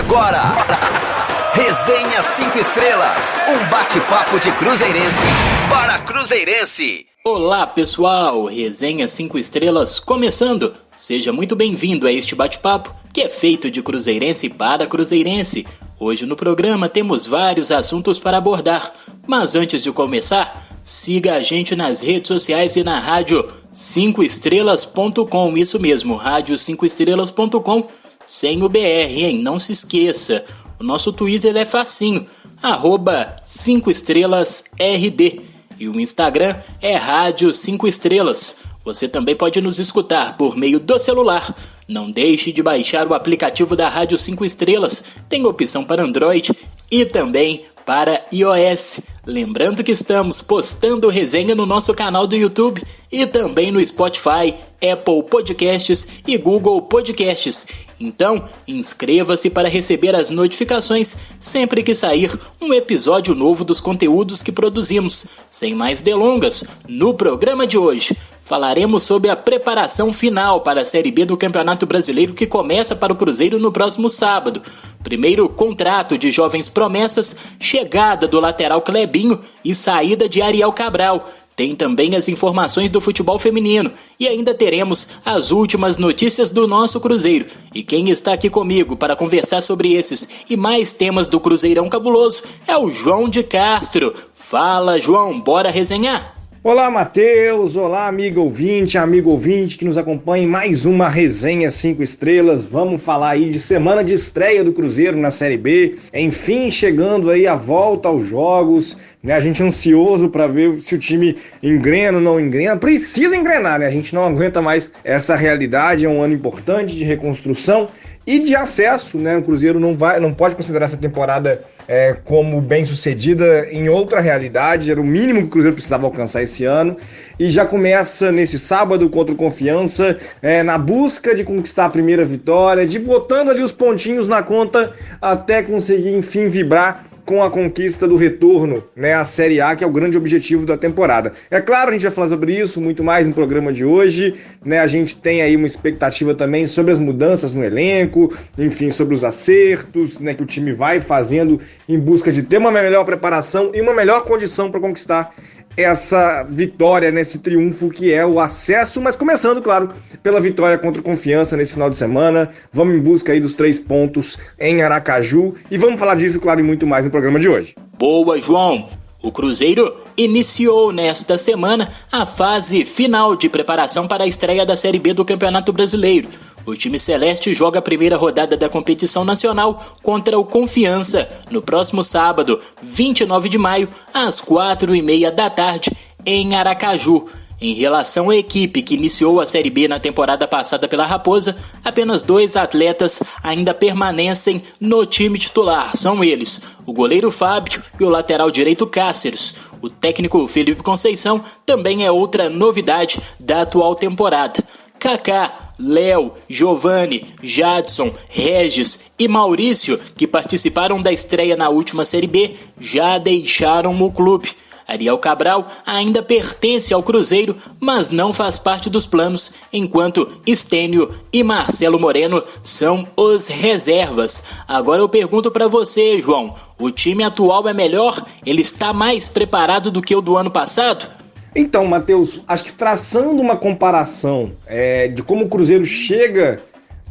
Agora, Resenha 5 Estrelas, um bate-papo de cruzeirense para cruzeirense. Olá pessoal, Resenha 5 Estrelas começando. Seja muito bem-vindo a este bate-papo que é feito de cruzeirense para cruzeirense. Hoje no programa temos vários assuntos para abordar, mas antes de começar, siga a gente nas redes sociais e na rádio 5estrelas.com, isso mesmo, rádio 5estrelas.com, sem o BR, hein? Não se esqueça. O nosso Twitter é facinho, @5estrelasRD. E o Instagram é Rádio 5 Estrelas. Você também pode nos escutar por meio do celular. Não deixe de baixar o aplicativo da Rádio 5 Estrelas. Tem opção para Android e também para iOS. Lembrando que estamos postando resenha no nosso canal do YouTube e também no Spotify, Apple Podcasts e Google Podcasts. Então, inscreva-se para receber as notificações sempre que sair um episódio novo dos conteúdos que produzimos. Sem mais delongas, no programa de hoje falaremos sobre a preparação final para a Série B do Campeonato Brasileiro que começa para o Cruzeiro no próximo sábado. Primeiro contrato de jovens promessas, chegada do lateral Clebinho e saída de Ariel Cabral. Tem também as informações do futebol feminino e ainda teremos as últimas notícias do nosso Cruzeiro. E quem está aqui comigo para conversar sobre esses e mais temas do Cruzeirão Cabuloso é o João de Castro. Fala, João, bora resenhar? Olá, Matheus, olá, amigo ouvinte que nos acompanha em mais uma Resenha 5 Estrelas. Vamos falar aí de semana de estreia do Cruzeiro na Série B, enfim, chegando aí a volta aos jogos, né? A gente ansioso para ver se o time engrena ou não engrena. Precisa engrenar, né? A gente não aguenta mais essa realidade, é um ano importante de reconstrução e de acesso, né? O Cruzeiro não pode considerar essa temporada como bem sucedida em outra realidade, era o mínimo que o Cruzeiro precisava alcançar esse ano, e já começa nesse sábado contra o Confiança, na busca de conquistar a primeira vitória, de botando ali os pontinhos na conta até conseguir enfim vibrar com a conquista do retorno, né, à Série A, que é o grande objetivo da temporada. É claro, a gente vai falar sobre isso muito mais no programa de hoje, né, a gente tem aí uma expectativa também sobre as mudanças no elenco, enfim, sobre os acertos, né, que o time vai fazendo em busca de ter uma melhor preparação e uma melhor condição para conquistar essa vitória, nesse triunfo que é o acesso, mas começando, claro, pela vitória contra o Confiança nesse final de semana. Vamos em busca aí dos 3 pontos em Aracaju e vamos falar disso, claro, e muito mais no programa de hoje. Boa, João! O Cruzeiro iniciou nesta semana a fase final de preparação para a estreia da Série B do Campeonato Brasileiro. O time celeste joga a primeira rodada da competição nacional contra o Confiança no próximo sábado, 29 de maio, às 4h30 da tarde, em Aracaju. Em relação à equipe que iniciou a Série B na temporada passada pela Raposa, apenas 2 atletas ainda permanecem no time titular. São eles, o goleiro Fábio e o lateral direito Cáceres. O técnico Felipe Conceição também é outra novidade da atual temporada. Kaká, Léo, Giovani, Jadson, Regis e Maurício, que participaram da estreia na última Série B, já deixaram o clube. Ariel Cabral ainda pertence ao Cruzeiro, mas não faz parte dos planos, enquanto Estênio e Marcelo Moreno são os reservas. Agora eu pergunto para você, João, o time atual é melhor? Ele está mais preparado do que o do ano passado? Então, Matheus, acho que traçando uma comparação de como o Cruzeiro chega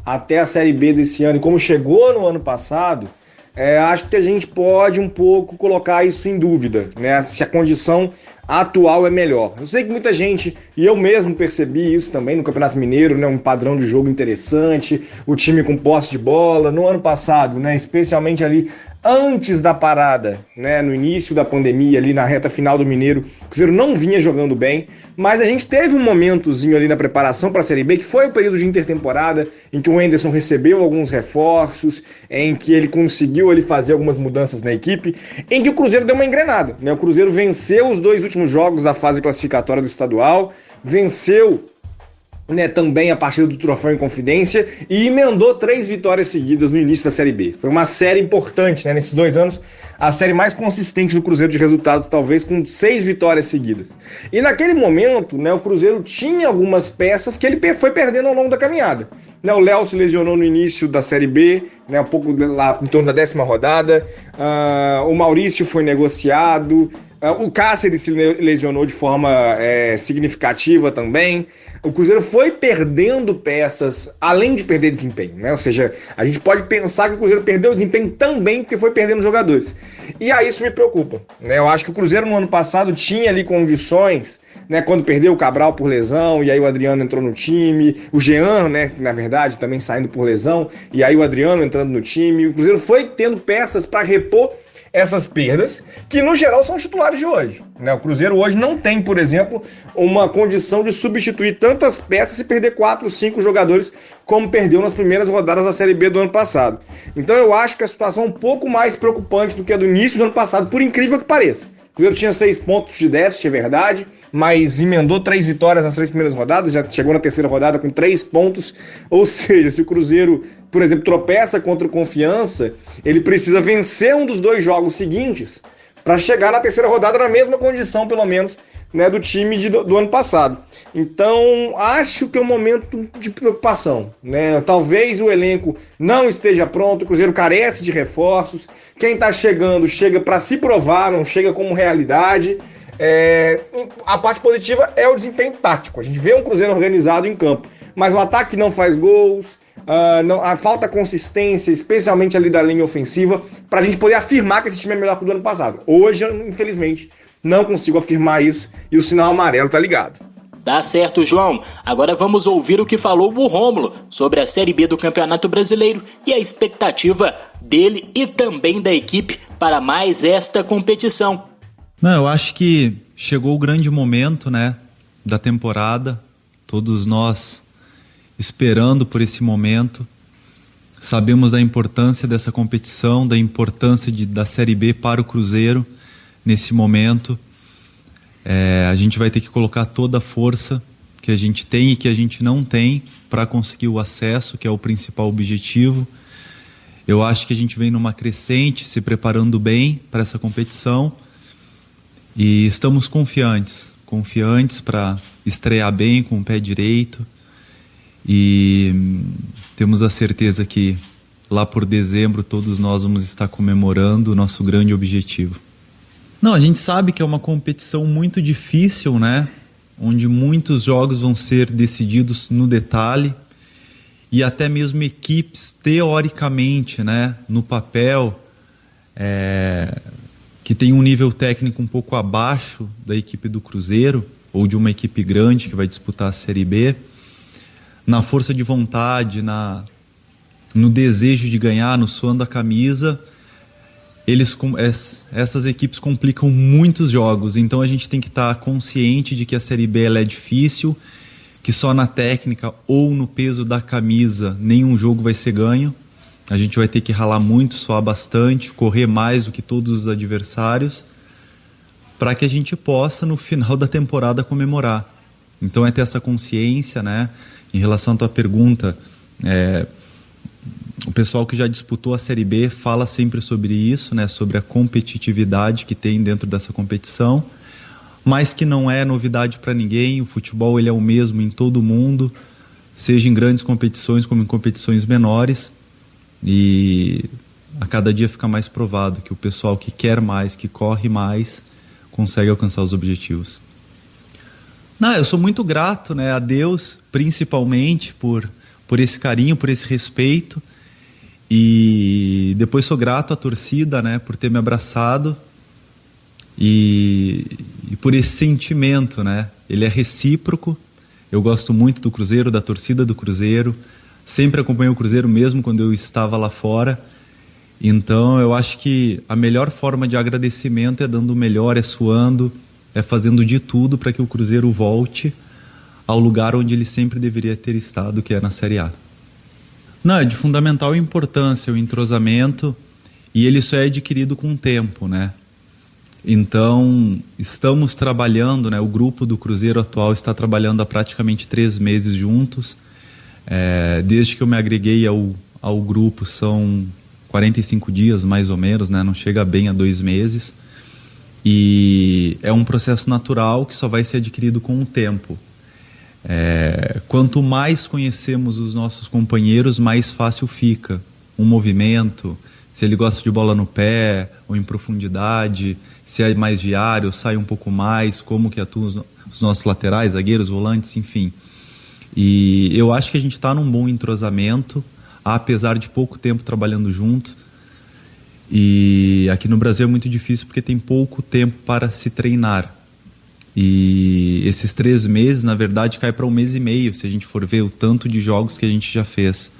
até a Série B desse ano e como chegou no ano passado, acho que a gente pode um pouco colocar isso em dúvida, né? Se a condição atual é melhor. Eu sei que muita gente, e eu mesmo percebi isso também no Campeonato Mineiro, né? Um padrão de jogo interessante, o time com posse de bola. No ano passado, né? Especialmente ali antes da parada, né, no início da pandemia, ali na reta final do Mineiro, o Cruzeiro não vinha jogando bem, mas a gente teve um momentozinho ali na preparação para a Série B, que foi o período de intertemporada, em que o Henderson recebeu alguns reforços, em que ele conseguiu ali fazer algumas mudanças na equipe, em que o Cruzeiro deu uma engrenada, né? O Cruzeiro venceu os 2 últimos jogos da fase classificatória do estadual, venceu, né, também a partida do Troféu Inconfidência e emendou 3 vitórias seguidas no início da Série B. Foi uma série importante, né, nesses 2 anos, a série mais consistente do Cruzeiro de resultados, talvez com 6 vitórias seguidas. E naquele momento, né, o Cruzeiro tinha algumas peças que ele foi perdendo ao longo da caminhada. né? O Léo se lesionou no início da Série B, né? Um pouco lá em torno da 10ª rodada. O Maurício foi negociado. O Cáceres se lesionou de forma significativa também. O Cruzeiro foi perdendo peças, além de perder desempenho, né? Ou seja, a gente pode pensar que o Cruzeiro perdeu desempenho também porque foi perdendo jogadores. E aí isso me preocupa, né? Eu acho que o Cruzeiro no ano passado tinha ali condições, né? Quando perdeu o Cabral por lesão, e aí o Adriano entrou no time, o Jean, né? Na verdade, também saindo por lesão, e aí o Adriano entrando no time. O Cruzeiro foi tendo peças para repor essas perdas, que no geral são os titulares de hoje, né? O Cruzeiro hoje não tem, por exemplo, uma condição de substituir tantas peças e perder 4, 5 jogadores como perdeu nas primeiras rodadas da Série B do ano passado. Então eu acho que a situação é um pouco mais preocupante do que a do início do ano passado, por incrível que pareça. O Cruzeiro tinha 6 pontos de déficit, é verdade, mas emendou 3 vitórias nas 3 primeiras rodadas, já chegou na 3ª rodada com 3 pontos, ou seja, se o Cruzeiro, por exemplo, tropeça contra o Confiança, ele precisa vencer um dos 2 jogos seguintes para chegar na 3ª rodada na mesma condição, pelo menos, né, do time do ano passado. Então, acho que é um momento de preocupação, né? Talvez o elenco não esteja pronto, o Cruzeiro carece de reforços, quem está chegando chega para se provar, não chega como realidade. A parte positiva é o desempenho tático. A gente vê um Cruzeiro organizado em campo, mas o ataque não faz gols, falta consistência, especialmente ali da linha ofensiva, para a gente poder afirmar que esse time é melhor que o do ano passado. Hoje, infelizmente, não consigo afirmar isso e o sinal amarelo tá ligado. Tá certo, João. Agora vamos ouvir o que falou o Rômulo sobre a Série B do Campeonato Brasileiro e a expectativa dele e também da equipe para mais esta competição. Não, eu acho que chegou o grande momento, né, da temporada, todos nós esperando por esse momento, sabemos da importância dessa competição, da importância da Série B para o Cruzeiro nesse momento. A gente vai ter que colocar toda a força que a gente tem e que a gente não tem para conseguir o acesso, que é o principal objetivo. Eu acho que a gente vem numa crescente, se preparando bem para essa competição. E estamos confiantes para estrear bem com o pé direito e temos a certeza que lá por dezembro todos nós vamos estar comemorando o nosso grande objetivo. Não, a gente sabe que é uma competição muito difícil, né? Onde muitos jogos vão ser decididos no detalhe e até mesmo equipes teoricamente, né, no papel, que tem um nível técnico um pouco abaixo da equipe do Cruzeiro, ou de uma equipe grande que vai disputar a Série B, na força de vontade, no desejo de ganhar, no suando a camisa, essas equipes complicam muitos jogos. Então a gente tem que estar consciente de que a Série B ela é difícil, que só na técnica ou no peso da camisa nenhum jogo vai ser ganho. A gente vai ter que ralar muito, suar bastante, correr mais do que todos os adversários, para que a gente possa, no final da temporada, comemorar. Então é ter essa consciência, né? Em relação à tua pergunta, o pessoal que já disputou a Série B fala sempre sobre isso, né? Sobre a competitividade que tem dentro dessa competição, mas que não é novidade para ninguém. O futebol ele é o mesmo em todo o mundo, seja em grandes competições como em competições menores. E a cada dia fica mais provado que o pessoal que quer mais, que corre mais, consegue alcançar os objetivos. Não, eu sou muito grato, né, a Deus, principalmente por esse carinho, por esse respeito. E depois sou grato à torcida, né, por ter me abraçado e por esse sentimento, né? Ele é recíproco. Eu gosto muito do Cruzeiro, da torcida do Cruzeiro. Sempre acompanhei o Cruzeiro mesmo quando eu estava lá fora. Então eu acho que a melhor forma de agradecimento é dando o melhor, é suando, é fazendo de tudo para que o Cruzeiro volte ao lugar onde ele sempre deveria ter estado, que é na Série A. Não, é de fundamental importância o entrosamento e ele só é adquirido com o tempo, né? Então estamos trabalhando, né? O grupo do Cruzeiro atual está trabalhando há praticamente 3 meses juntos. Desde que eu me agreguei ao grupo são 45 dias mais ou menos, né? Não chega bem a 2 meses, e é um processo natural que só vai ser adquirido com o tempo. Quanto mais conhecemos os nossos companheiros, mais fácil fica um movimento, se ele gosta de bola no pé ou em profundidade, se é mais diário, sai um pouco mais, como que atuam os nossos laterais, zagueiros, volantes, enfim. E eu acho que a gente está num bom entrosamento, apesar de pouco tempo trabalhando junto. E aqui no Brasil é muito difícil porque tem pouco tempo para se treinar. E esses 3 meses, na verdade, cai para 1 mês e meio, se a gente for ver o tanto de jogos que a gente já fez.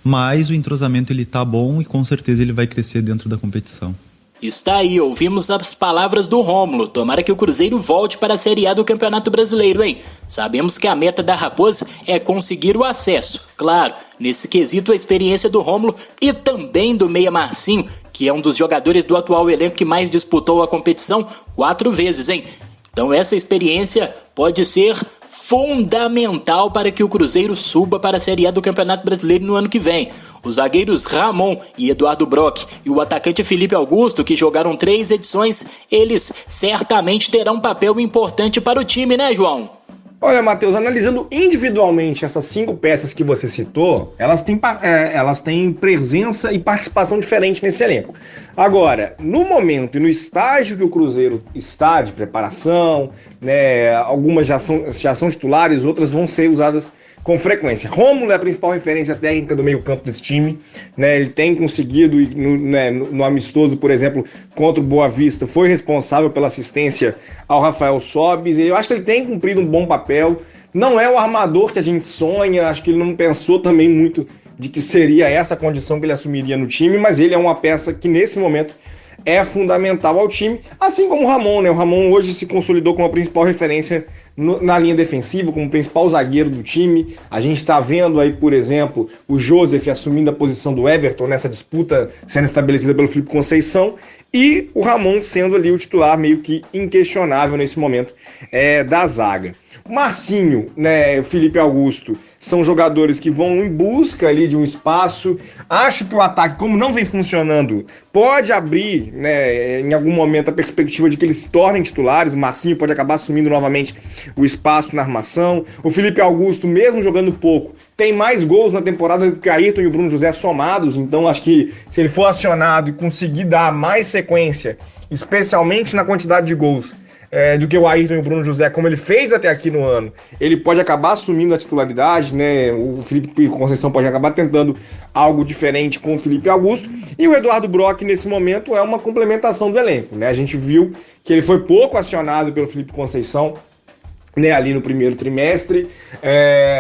Mas o entrosamento ele tá bom e com certeza ele vai crescer dentro da competição. Está aí, ouvimos as palavras do Rômulo. Tomara que o Cruzeiro volte para a Série A do Campeonato Brasileiro, hein? Sabemos que a meta da Raposa é conseguir o acesso. Claro, nesse quesito a experiência do Rômulo e também do Meia Marcinho, que é um dos jogadores do atual elenco que mais disputou a competição 4 vezes, hein? Então essa experiência pode ser fundamental para que o Cruzeiro suba para a Série A do Campeonato Brasileiro no ano que vem. Os zagueiros Ramon e Eduardo Brock e o atacante Felipe Augusto, que jogaram 3 edições, eles certamente terão um papel importante para o time, né, João? Olha, Matheus, analisando individualmente essas 5 peças que você citou, elas têm presença e participação diferente nesse elenco. Agora, no momento e no estágio que o Cruzeiro está de preparação, né, algumas já são titulares, outras vão ser usadas com frequência. Rômulo é a principal referência técnica do meio-campo desse time, né? Ele tem conseguido, no amistoso, por exemplo, contra o Boa Vista, foi responsável pela assistência ao Rafael Sobis. Eu acho que ele tem cumprido um bom papel. Não é o armador que a gente sonha, acho que ele não pensou também muito de que seria essa a condição que ele assumiria no time, mas ele é uma peça que nesse momento é fundamental ao time, assim como o Ramon, né? O Ramon hoje se consolidou como a principal referência na linha defensiva, como o principal zagueiro do time. A gente está vendo aí, por exemplo, o Joseph assumindo a posição do Everton nessa disputa sendo estabelecida pelo Felipe Conceição, e o Ramon sendo ali o titular meio que inquestionável nesse momento da zaga. O Marcinho, né, o Felipe Augusto são jogadores que vão em busca ali de um espaço. Acho que o ataque, como não vem funcionando, pode abrir, né, em algum momento a perspectiva de que eles se tornem titulares. O Marcinho pode acabar assumindo novamente o espaço na armação. O Felipe Augusto, mesmo jogando pouco, tem mais gols na temporada do que o Ayrton e o Bruno José somados. Então acho que se ele for acionado e conseguir dar mais sequência, especialmente na quantidade de gols, do que o Ayrton e o Bruno José, como ele fez até aqui no ano, ele pode acabar assumindo a titularidade, né? O Felipe Conceição pode acabar tentando algo diferente com o Felipe Augusto, e o Eduardo Brock nesse momento é uma complementação do elenco, né? A gente viu que ele foi pouco acionado pelo Felipe Conceição, né, ali no primeiro trimestre.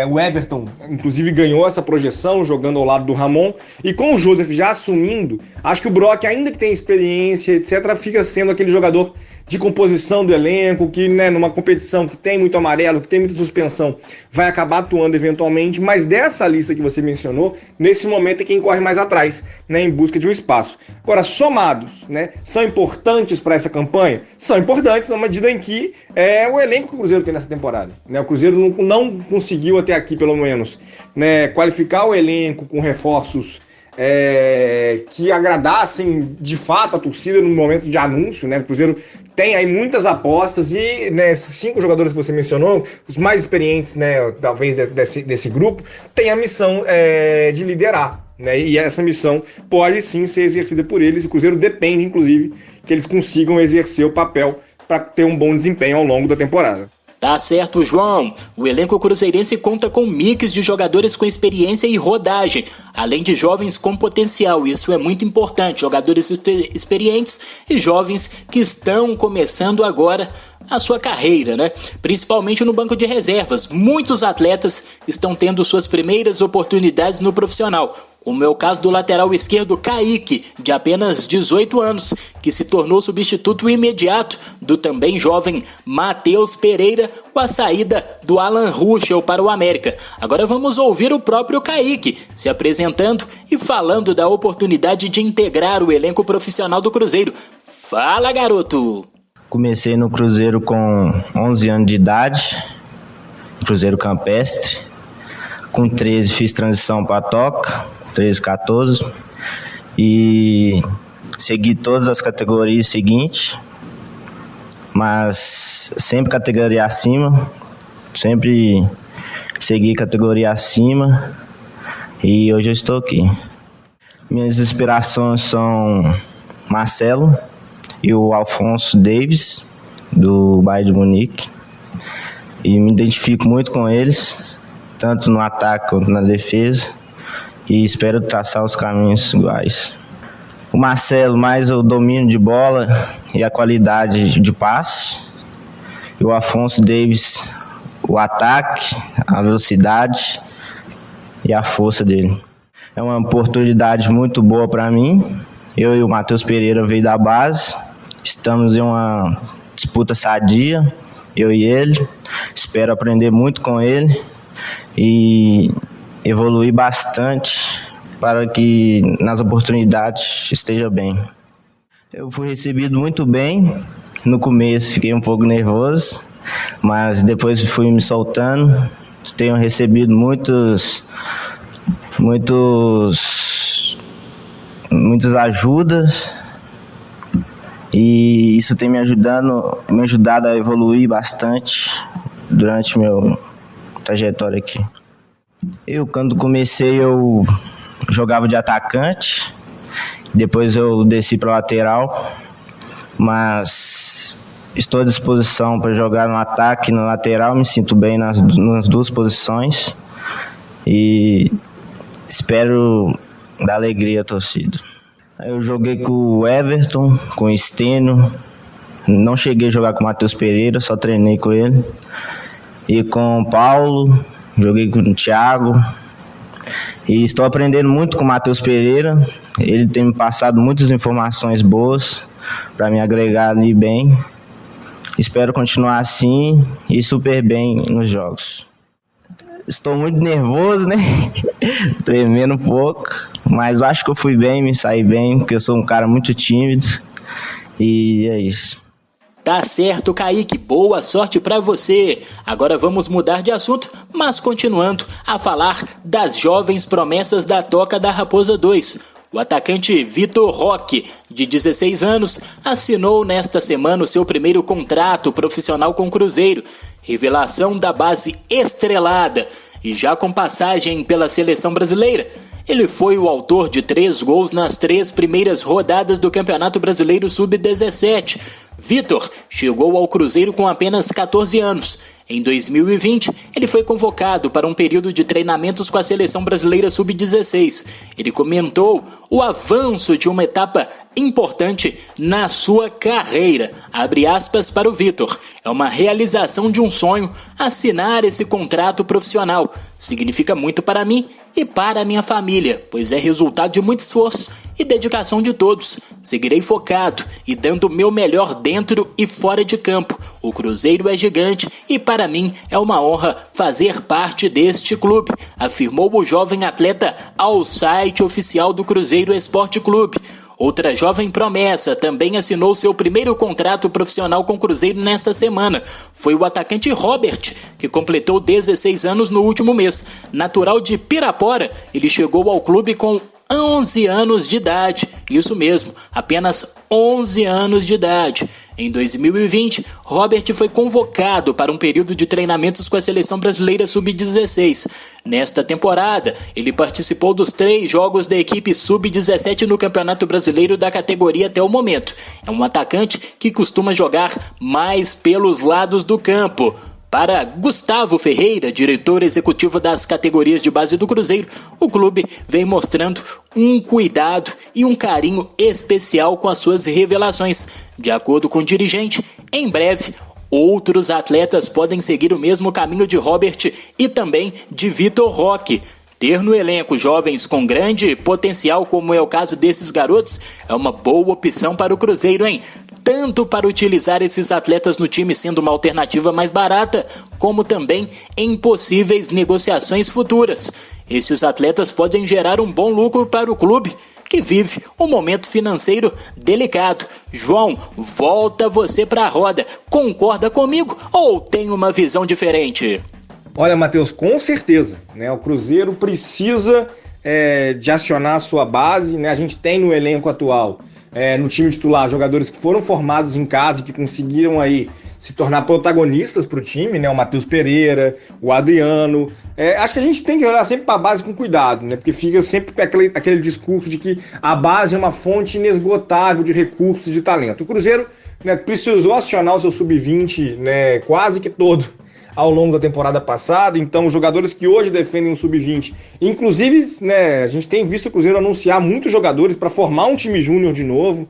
O Everton inclusive ganhou essa projeção jogando ao lado do Ramon, e com o Joseph já assumindo, acho que o Brock, ainda que tenha experiência, etc., fica sendo aquele jogador de composição do elenco, que, né, numa competição que tem muito amarelo, que tem muita suspensão, vai acabar atuando eventualmente, mas dessa lista que você mencionou, nesse momento é quem corre mais atrás, né, em busca de um espaço. Agora, somados, né, são importantes para essa campanha? São importantes na medida em que é o elenco que o Cruzeiro tem nessa temporada, né? O Cruzeiro não conseguiu até aqui, pelo menos, né, qualificar o elenco com reforços que agradassem de fato a torcida no momento de anúncio, né? O Cruzeiro tem aí muitas apostas e, né, esses 5 jogadores que você mencionou, os mais experientes, né, talvez desse grupo, tem a missão de liderar, né? E essa missão pode sim ser exercida por eles. O Cruzeiro depende, inclusive, que eles consigam exercer o papel para ter um bom desempenho ao longo da temporada. Tá certo, João. O elenco cruzeirense conta com um mix de jogadores com experiência e rodagem, além de jovens com potencial. Isso é muito importante. Jogadores experientes e jovens que estão começando agora a sua carreira, né? Principalmente no banco de reservas. Muitos atletas estão tendo suas primeiras oportunidades no profissional, como é o caso do lateral esquerdo Kaique, de apenas 18 anos, que se tornou substituto imediato do também jovem Matheus Pereira com a saída do Alan Ruschel para o América. Agora vamos ouvir o próprio Kaique se apresentando e falando da oportunidade de integrar o elenco profissional do Cruzeiro. Fala, garoto! Comecei no Cruzeiro com 11 anos de idade, Cruzeiro Campestre. Com 13 fiz transição para Toca, 13, 14, e segui todas as categorias seguintes, mas sempre categoria acima, sempre segui categoria acima e hoje eu estou aqui. Minhas inspirações são Marcelo e o Alphonso Davies, do Bayern de Munique. E me identifico muito com eles, tanto no ataque quanto na defesa, e espero traçar os caminhos iguais. O Marcelo, mais o domínio de bola e a qualidade de passe. E o Alphonso Davies, o ataque, a velocidade e a força dele. É uma oportunidade muito boa para mim. Eu e o Matheus Pereira veio da base. Estamos em uma disputa sadia, eu e ele. Espero aprender muito com ele e evoluir bastante para que nas oportunidades esteja bem. Eu fui recebido muito bem. No começo fiquei um pouco nervoso, mas depois fui me soltando. Tenho recebido muitas ajudas e isso tem me ajudado a evoluir bastante durante meu trajetória aqui. Eu, quando comecei, eu jogava de atacante, depois eu desci para lateral, mas estou à disposição para jogar no ataque e no lateral, me sinto bem nas duas posições e espero dar alegria à torcida. Eu joguei com o Everton, com o Stênio, não cheguei a jogar com o Matheus Pereira, só treinei com ele. E com o Paulo, joguei com o Thiago. E estou aprendendo muito com o Matheus Pereira, ele tem me passado muitas informações boas para me agregar ali bem. Espero continuar assim e super bem nos jogos. Estou muito nervoso, né? Tremendo um pouco, mas acho que eu fui bem, me saí bem, porque eu sou um cara muito tímido e é isso. Tá certo, Kaique, boa sorte pra você. Agora vamos mudar de assunto, mas continuando a falar das jovens promessas da Toca da Raposa 2. O atacante Vitor Roque, de 16 anos, assinou nesta semana o seu primeiro contrato profissional com o Cruzeiro. Revelação da base estrelada e já com passagem pela seleção brasileira. Ele foi o autor de 3 gols nas 3 primeiras rodadas do Campeonato Brasileiro Sub-17. Vitor chegou ao Cruzeiro com apenas 14 anos. Em 2020, ele foi convocado para um período de treinamentos com a Seleção Brasileira Sub-16. Ele comentou o avanço de uma etapa importante na sua carreira. Abre aspas para o Vitor. É uma realização de um sonho assinar esse contrato profissional. Significa muito para mim e para a minha família, pois é resultado de muito esforço e dedicação de todos. Seguirei focado e dando o meu melhor dentro e fora de campo. O Cruzeiro é gigante e para mim é uma honra fazer parte deste clube, afirmou o jovem atleta ao site oficial do Cruzeiro Esporte Clube. Outra jovem promessa também assinou seu primeiro contrato profissional com o Cruzeiro nesta semana. Foi o atacante Robert, que completou 16 anos no último mês. Natural de Pirapora, ele chegou ao clube com 11 anos de idade. Isso mesmo, apenas 11 anos de idade. Em 2020, Robert foi convocado para um período de treinamentos com a Seleção Brasileira Sub-16. Nesta temporada, ele participou dos 3 jogos da equipe Sub-17 no Campeonato Brasileiro da categoria até o momento. É um atacante que costuma jogar mais pelos lados do campo. Para Gustavo Ferreira, diretor executivo das categorias de base do Cruzeiro, o clube vem mostrando um cuidado e um carinho especial com as suas revelações. De acordo com o dirigente, em breve, outros atletas podem seguir o mesmo caminho de Robert e também de Vitor Roque. Ter no elenco jovens com grande potencial, como é o caso desses garotos, é uma boa opção para o Cruzeiro, hein? Tanto para utilizar esses atletas no time sendo uma alternativa mais barata, como também em possíveis negociações futuras. Esses atletas podem gerar um bom lucro para o clube, que vive um momento financeiro delicado. João, volta você para a roda. Concorda comigo ou tem uma visão diferente? Olha, Matheus, com certeza, né? O Cruzeiro precisa de acionar a sua base, né? A gente tem no elenco atual no time titular jogadores que foram formados em casa e que conseguiram aí se tornar protagonistas para o time, né? O Matheus Pereira, o Adriano. Acho que a gente tem que olhar sempre para a base com cuidado, né? Porque fica sempre aquele discurso de que a base é uma fonte inesgotável de recursos e de talento. O Cruzeiro, né, precisou acionar o seu sub-20, né, quase que todo ao longo da temporada passada. Então, os jogadores que hoje defendem o sub-20, inclusive, né, a gente tem visto o Cruzeiro anunciar muitos jogadores para formar um time júnior de novo.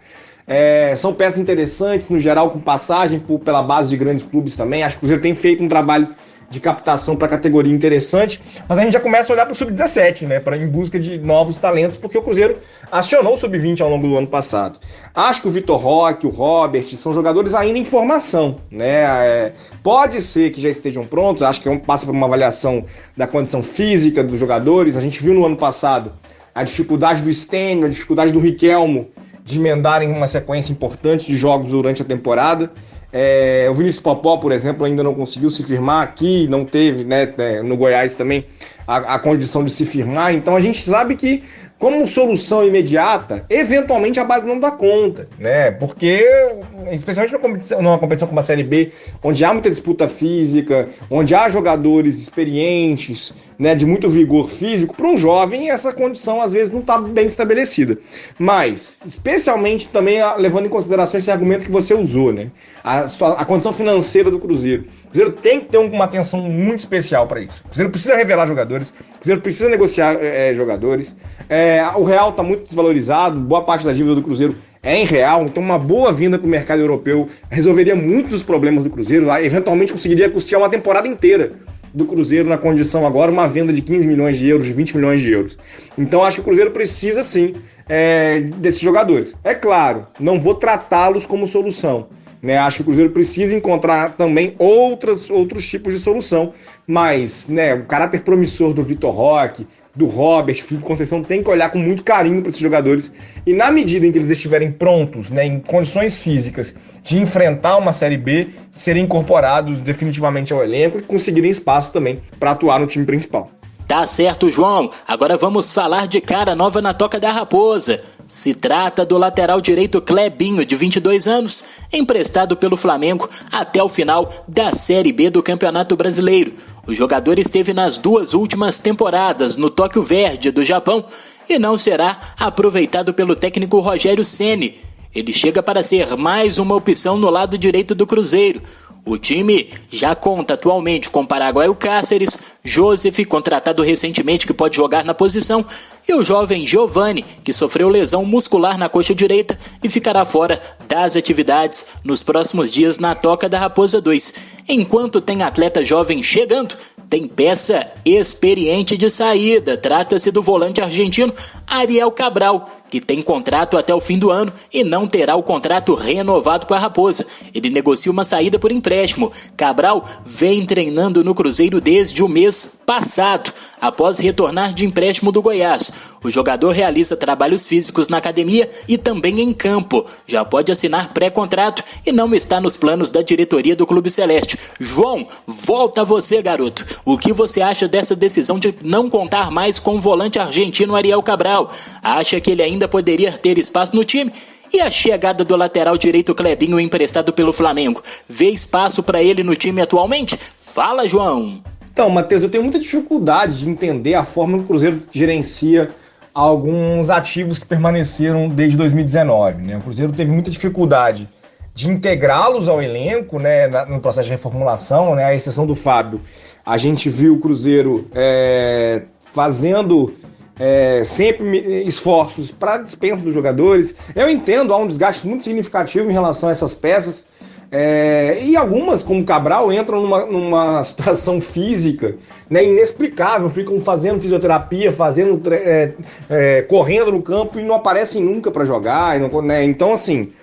São peças interessantes, no geral, com passagem pela base de grandes clubes também. Acho que o Cruzeiro tem feito um trabalho de captação para a categoria interessante, mas a gente já começa a olhar para o sub-17, né, em busca de novos talentos, porque o Cruzeiro acionou o sub-20 ao longo do ano passado. Acho que o Vitor Roque, o Robert, são jogadores ainda em formação, né? Pode ser que já estejam prontos, acho que passa por uma avaliação da condição física dos jogadores. A gente viu no ano passado a dificuldade do Stênio, a dificuldade do Riquelmo de emendarem uma sequência importante de jogos durante a temporada. O Vinícius Popó, por exemplo, ainda não conseguiu se firmar aqui, não teve, né, no Goiás também a condição de se firmar. Então a gente sabe que, como solução imediata, eventualmente a base não dá conta, né? Porque, especialmente numa competição como a Série B, onde há muita disputa física, onde há jogadores experientes, né, de muito vigor físico, para um jovem essa condição às vezes não está bem estabelecida. Mas, especialmente também levando em consideração esse argumento que você usou, né? A condição financeira do Cruzeiro. O Cruzeiro tem que ter uma atenção muito especial para isso. O Cruzeiro precisa revelar jogadores, o Cruzeiro precisa negociar jogadores. O real está muito desvalorizado, boa parte da dívida do Cruzeiro é em real, então uma boa vinda para o mercado europeu resolveria muitos dos problemas do Cruzeiro, eventualmente conseguiria custear uma temporada inteira do Cruzeiro na condição agora, uma venda de 15 milhões de euros, de 20 milhões de euros. Então acho que o Cruzeiro precisa sim desses jogadores. É claro, não vou tratá-los como solução, né? Acho que o Cruzeiro precisa encontrar também outros tipos de solução, mas, né, o caráter promissor do Vitor Roque, do Robert, Felipe Conceição, tem que olhar com muito carinho para esses jogadores, e na medida em que eles estiverem prontos, né, em condições físicas de enfrentar uma Série B, serem incorporados definitivamente ao elenco e conseguirem espaço também para atuar no time principal. Tá certo, João. Agora vamos falar de cara nova na Toca da Raposa. Se trata do lateral direito Clebinho, de 22 anos, emprestado pelo Flamengo até o final da Série B do Campeonato Brasileiro. O jogador esteve nas 2 últimas temporadas no Tóquio Verde do Japão e não será aproveitado pelo técnico Rogério Ceni. Ele chega para ser mais uma opção no lado direito do Cruzeiro. O time já conta atualmente com Paraguaio Cáceres, Joseph, contratado recentemente, que pode jogar na posição, e o jovem Giovani, que sofreu lesão muscular na coxa direita e ficará fora das atividades nos próximos dias na Toca da Raposa 2. Enquanto tem atleta jovem chegando, tem peça experiente de saída. Trata-se do volante argentino Ariel Cabral, que tem contrato até o fim do ano e não terá o contrato renovado com a Raposa. Ele negocia uma saída por empréstimo. Cabral vem treinando no Cruzeiro desde o mês passado, após retornar de empréstimo do Goiás. O jogador realiza trabalhos físicos na academia e também em campo. Já pode assinar pré-contrato e não está nos planos da diretoria do Clube Celeste. João, volta a você, garoto. O que você acha dessa decisão de não contar mais com o volante argentino Ariel Cabral? Acha que ele ainda poderia ter espaço no time? E a chegada do lateral direito Clebinho, emprestado pelo Flamengo, vê espaço para ele no time atualmente? Fala, João! Então, Matheus, eu tenho muita dificuldade de entender a forma que o Cruzeiro gerencia alguns ativos que permaneceram desde 2019, né? O Cruzeiro teve muita dificuldade de integrá-los ao elenco, né, no processo de reformulação, né, à exceção do Fábio. A gente viu o Cruzeiro fazendo sempre esforços para a dispensa dos jogadores. Eu entendo, há um desgaste muito significativo em relação a essas peças, e algumas, como Cabral, entram numa situação física, né, inexplicável, ficam fazendo fisioterapia, correndo no campo e não aparecem nunca para jogar, né? Então, assim,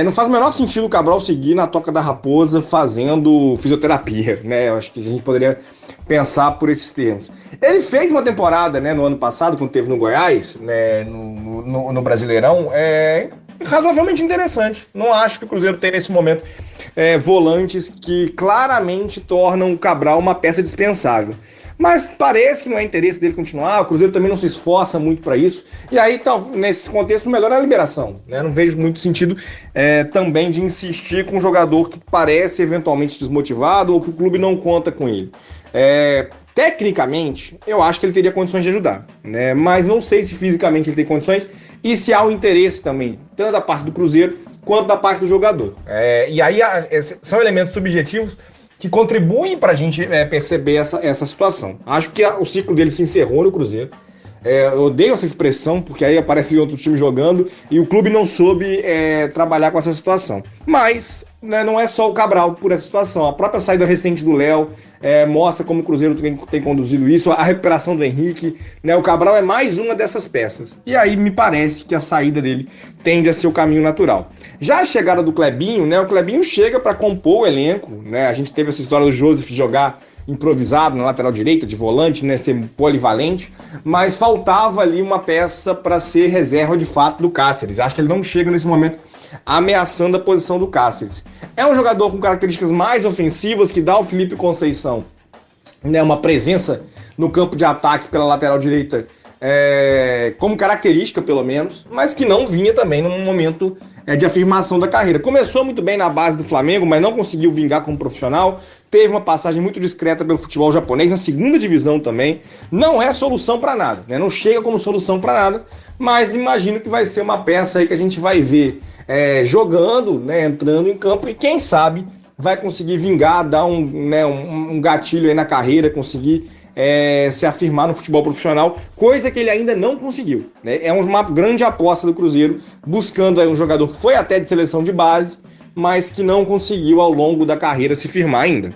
não faz o menor sentido o Cabral seguir na Toca da Raposa fazendo fisioterapia, né? Eu acho que a gente poderia pensar por esses termos. Ele fez uma temporada, né, no ano passado, quando esteve no Goiás, né, no Brasileirão, razoavelmente interessante. Não acho que o Cruzeiro tem nesse momento volantes que claramente tornam o Cabral uma peça dispensável. Mas parece que não é interesse dele continuar, o Cruzeiro também não se esforça muito para isso, e aí nesse contexto o melhor é a liberação, né? Não vejo muito sentido também de insistir com um jogador que parece eventualmente desmotivado ou que o clube não conta com ele. Tecnicamente, eu acho que ele teria condições de ajudar, né? Mas não sei se fisicamente ele tem condições e se há o interesse também, tanto da parte do Cruzeiro quanto da parte do jogador. E aí são elementos subjetivos que contribuem para a gente perceber essa situação. Acho que o ciclo dele se encerrou no Cruzeiro. Eu odeio essa expressão, porque aí aparece outro time jogando e o clube não soube trabalhar com essa situação. Mas não é só o Cabral por essa situação. A própria saída recente do Léo mostra como o Cruzeiro tem conduzido isso, a recuperação do Henrique. Né? O Cabral é mais uma dessas peças. E aí me parece que a saída dele tende a ser o caminho natural. Já a chegada do Clebinho, né? O Clebinho chega para compor o elenco. Né? A gente teve essa história do Joseph jogar improvisado na lateral direita, de volante, né, ser polivalente, mas faltava ali uma peça para ser reserva de fato do Cáceres. Acho que ele não chega nesse momento ameaçando a posição do Cáceres. É um jogador com características mais ofensivas que dá ao Felipe Conceição, né, uma presença no campo de ataque pela lateral direita como característica pelo menos, mas que não vinha também num momento de afirmação da carreira. Começou muito bem na base do Flamengo, mas não conseguiu vingar como profissional. Teve uma passagem muito discreta pelo futebol japonês, na segunda divisão também. Não é solução para nada, né? Não chega como solução para nada, mas imagino que vai ser uma peça aí que a gente vai ver jogando, né, entrando em campo e quem sabe vai conseguir vingar, dar um gatilho aí na carreira, conseguir se afirmar no futebol profissional, coisa que ele ainda não conseguiu. Né? É uma grande aposta do Cruzeiro, buscando aí um jogador que foi até de seleção de base, mas que não conseguiu ao longo da carreira se firmar ainda.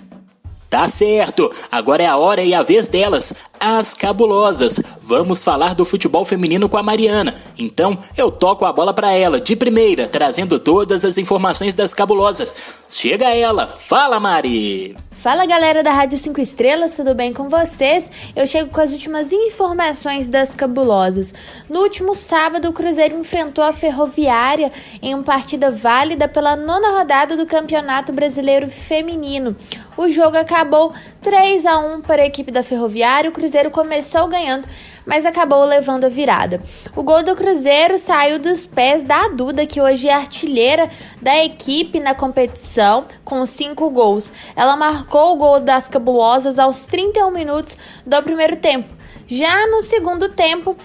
Tá certo, agora é a hora e a vez delas, as cabulosas. Vamos falar do futebol feminino com a Mariana. Então eu toco a bola pra ela, de primeira, trazendo todas as informações das cabulosas. Chega ela, fala Mari! Fala galera da Rádio 5 Estrelas, tudo bem com vocês? Eu chego com as últimas informações das cabulosas. No último sábado, o Cruzeiro enfrentou a Ferroviária em uma partida válida pela 9ª rodada do Campeonato Brasileiro Feminino. O jogo acabou 3-1 para a equipe da Ferroviária. O Cruzeiro começou ganhando, mas acabou levando a virada. O gol do Cruzeiro saiu dos pés da Duda, que hoje é artilheira da equipe na competição, com 5 gols. Ela marcou o gol das cabulosas aos 31 minutos do primeiro tempo. Já no segundo tempo,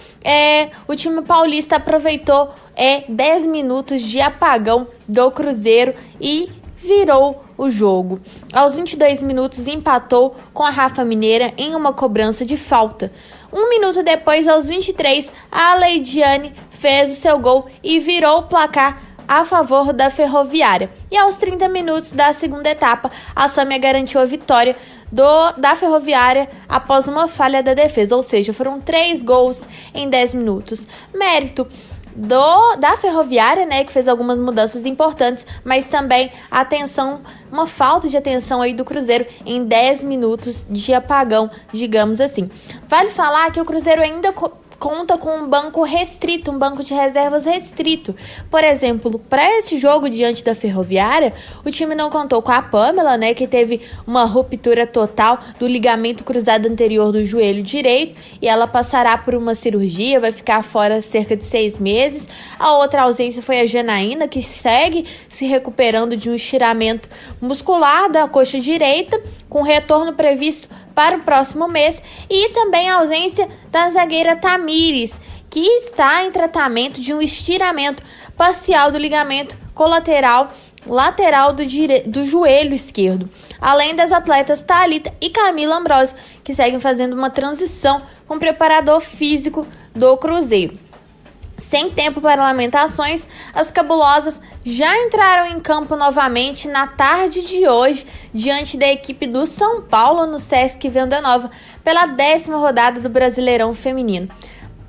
o time paulista aproveitou 10 minutos de apagão do Cruzeiro e virou o jogo. Aos 22 minutos empatou com a Rafa Mineira em uma cobrança de falta. 1 minuto depois, aos 23, a Leidiane fez o seu gol e virou o placar a favor da Ferroviária. E aos 30 minutos da segunda etapa, a Sâmia garantiu a vitória da Ferroviária após uma falha da defesa, ou seja, foram 3 gols em 10 minutos. Mérito da Ferroviária, né, que fez algumas mudanças importantes, mas também uma falta de atenção aí do Cruzeiro em 10 minutos de apagão, digamos assim. Vale falar que o Cruzeiro ainda conta com um banco restrito, um banco de reservas restrito. Por exemplo, para esse jogo diante da Ferroviária, o time não contou com a Pamela, né, que teve uma ruptura total do ligamento cruzado anterior do joelho direito e ela passará por uma cirurgia, vai ficar fora cerca de 6 meses. A outra ausência foi a Janaína, que segue se recuperando de um estiramento muscular da coxa direita, com retorno previsto para o próximo mês, e também a ausência da zagueira Tamires, que está em tratamento de um estiramento parcial do ligamento colateral lateral do joelho esquerdo, além das atletas Thalita e Camila Ambrosio, que seguem fazendo uma transição com o preparador físico do Cruzeiro. Sem tempo para lamentações, as cabulosas já entraram em campo novamente na tarde de hoje, diante da equipe do São Paulo no Sesc Venda Nova, pela 10ª rodada do Brasileirão Feminino.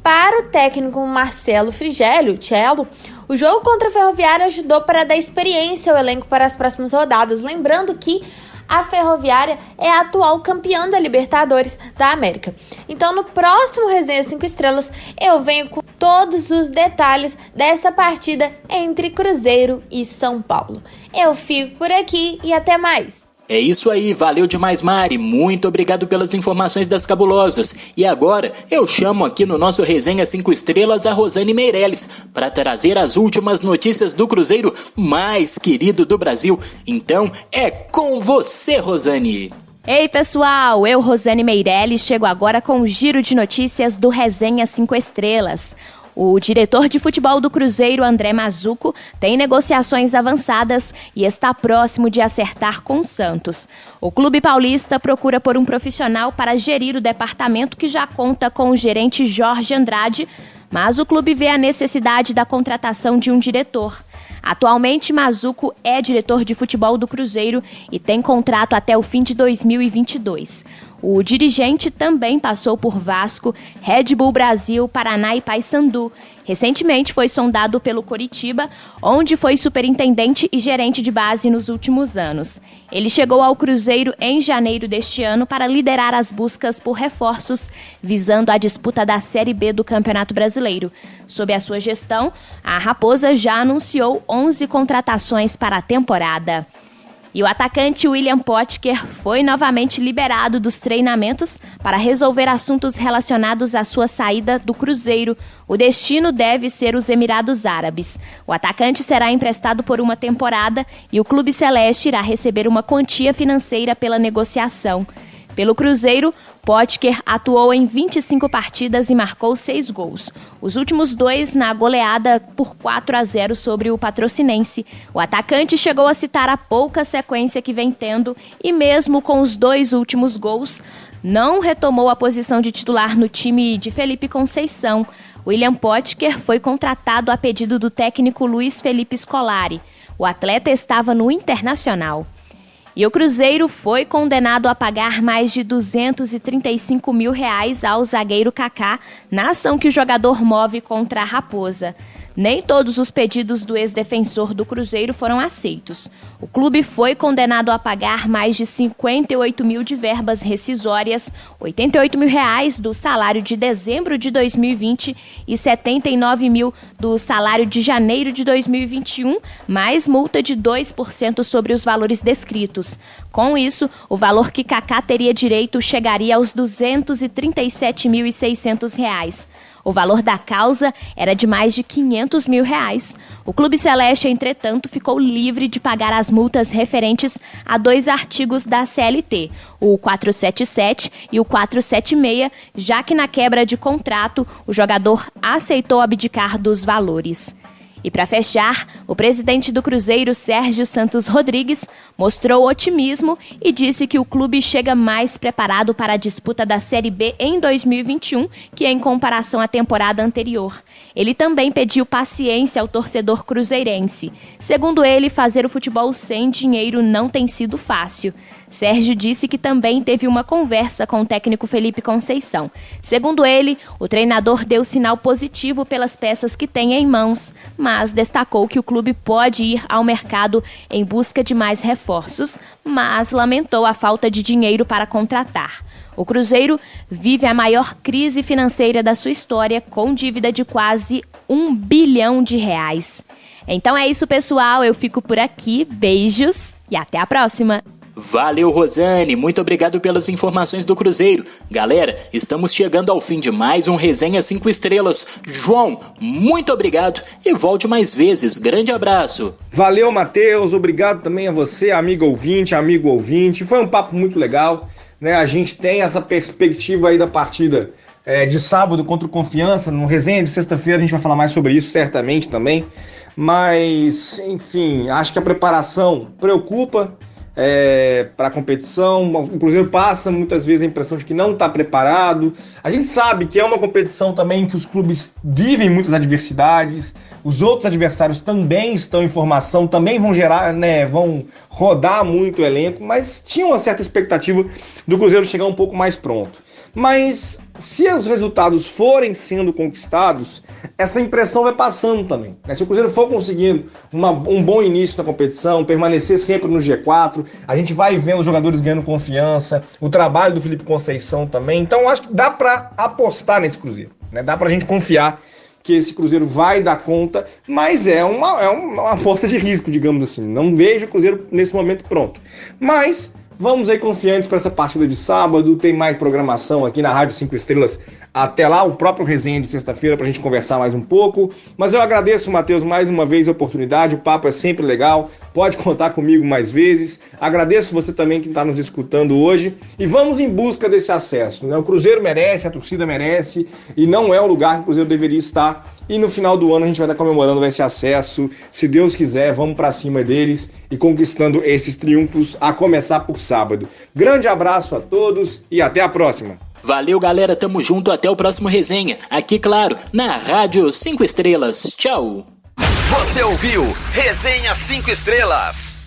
Para o técnico Marcelo Frigélio, Cello, o jogo contra a Ferroviária ajudou para dar experiência ao elenco para as próximas rodadas, lembrando que a Ferroviária é a atual campeã da Libertadores da América. Então, no próximo Resenha 5 Estrelas, eu venho com todos os detalhes dessa partida entre Cruzeiro e São Paulo. Eu fico por aqui e até mais! É isso aí, valeu demais, Mari, muito obrigado pelas informações das cabulosas. E agora eu chamo aqui no nosso Resenha 5 Estrelas a Rosane Meirelles para trazer as últimas notícias do Cruzeiro mais querido do Brasil. Então é com você, Rosane. Ei pessoal, eu, Rosane Meirelles, chego agora com o giro de notícias do Resenha 5 Estrelas. O diretor de futebol do Cruzeiro, André Mazzuco, tem negociações avançadas e está próximo de acertar com o Santos. O clube paulista procura por um profissional para gerir o departamento que já conta com o gerente Jorge Andrade, mas o clube vê a necessidade da contratação de um diretor. Atualmente, Mazzuco é diretor de futebol do Cruzeiro e tem contrato até o fim de 2022. O dirigente também passou por Vasco, Red Bull Brasil, Paraná e Paysandu. Recentemente foi sondado pelo Coritiba, onde foi superintendente e gerente de base nos últimos anos. Ele chegou ao Cruzeiro em janeiro deste ano para liderar as buscas por reforços, visando a disputa da Série B do Campeonato Brasileiro. Sob a sua gestão, a Raposa já anunciou 11 contratações para a temporada. E o atacante William Potker foi novamente liberado dos treinamentos para resolver assuntos relacionados à sua saída do Cruzeiro. O destino deve ser os Emirados Árabes. O atacante será emprestado por uma temporada e o Clube Celeste irá receber uma quantia financeira pela negociação. Pelo Cruzeiro, Potker atuou em 25 partidas e marcou 6 gols. Os últimos 2 na goleada por 4-0 sobre o Patrocinense. O atacante chegou a citar a pouca sequência que vem tendo e mesmo com os 2 últimos gols, não retomou a posição de titular no time de Felipe Conceição. William Potker foi contratado a pedido do técnico Luiz Felipe Scolari. O atleta estava no Internacional. E o Cruzeiro foi condenado a pagar mais de R$235 mil ao zagueiro Kaká na ação que o jogador move contra a Raposa. Nem todos os pedidos do ex-defensor do Cruzeiro foram aceitos. O clube foi condenado a pagar mais de 58 mil de verbas rescisórias, R$88 mil do salário de dezembro de 2020 e 79 mil do salário de janeiro de 2021, mais multa de 2% sobre os valores descritos. Com isso, o valor que Kaká teria direito chegaria aos R$237.600. O valor da causa era de mais de R$500 mil. O Clube Celeste, entretanto, ficou livre de pagar as multas referentes a 2 artigos da CLT, o 477 e o 476, já que na quebra de contrato o jogador aceitou abdicar dos valores. E para fechar, o presidente do Cruzeiro, Sérgio Santos Rodrigues, mostrou otimismo e disse que o clube chega mais preparado para a disputa da Série B em 2021 que em comparação à temporada anterior. Ele também pediu paciência ao torcedor cruzeirense. Segundo ele, fazer o futebol sem dinheiro não tem sido fácil. Sérgio disse que também teve uma conversa com o técnico Felipe Conceição. Segundo ele, o treinador deu sinal positivo pelas peças que tem em mãos, mas destacou que o clube pode ir ao mercado em busca de mais reforços, mas lamentou a falta de dinheiro para contratar. O Cruzeiro vive a maior crise financeira da sua história, com dívida de quase R$1 bilhão. Então é isso, pessoal. Eu fico por aqui. Beijos e até a próxima. Valeu, Rosane, muito obrigado pelas informações do Cruzeiro. Galera, estamos chegando ao fim de mais um Resenha 5 Estrelas. João, muito obrigado e volte mais vezes. Grande abraço. Valeu, Matheus, obrigado também a você, amigo ouvinte. Foi um papo muito legal, né? A gente tem essa perspectiva aí da partida de sábado contra o Confiança. No Resenha de sexta-feira a gente vai falar mais sobre isso, certamente também. Mas, enfim, acho que a preparação preocupa para a competição. O Cruzeiro passa muitas vezes a impressão de que não está preparado. A gente sabe que é uma competição também que os clubes vivem muitas adversidades, os outros adversários também estão em formação, também vão gerar, vão rodar muito o elenco, mas tinha uma certa expectativa do Cruzeiro chegar um pouco mais pronto. Mas se os resultados forem sendo conquistados, essa impressão vai passando também. Se o Cruzeiro for conseguindo um bom início na competição, permanecer sempre no G4, a gente vai vendo os jogadores ganhando confiança, o trabalho do Felipe Conceição também. Então acho que dá para apostar nesse Cruzeiro, dá pra gente confiar que esse Cruzeiro vai dar conta, mas é uma aposta de risco, digamos assim. Não vejo o Cruzeiro nesse momento pronto. Mas Vamos aí confiantes para essa partida de sábado. Tem mais programação aqui na Rádio 5 Estrelas. Até lá, o próprio resenha de sexta-feira para a gente conversar mais um pouco. Mas eu agradeço, Matheus, mais uma vez a oportunidade. O papo é sempre legal. Pode contar comigo mais vezes. Agradeço você também que está nos escutando hoje. E vamos em busca desse acesso, né? O Cruzeiro merece, a torcida merece. E não é o lugar que o Cruzeiro deveria estar. E no final do ano a gente vai estar comemorando esse acesso. Se Deus quiser, vamos para cima deles e conquistando esses triunfos, a começar por sábado. Grande abraço a todos e até a próxima. Valeu, galera, tamo junto, até o próximo resenha. Aqui, claro, na Rádio 5 Estrelas. Tchau. Você ouviu Resenha 5 Estrelas.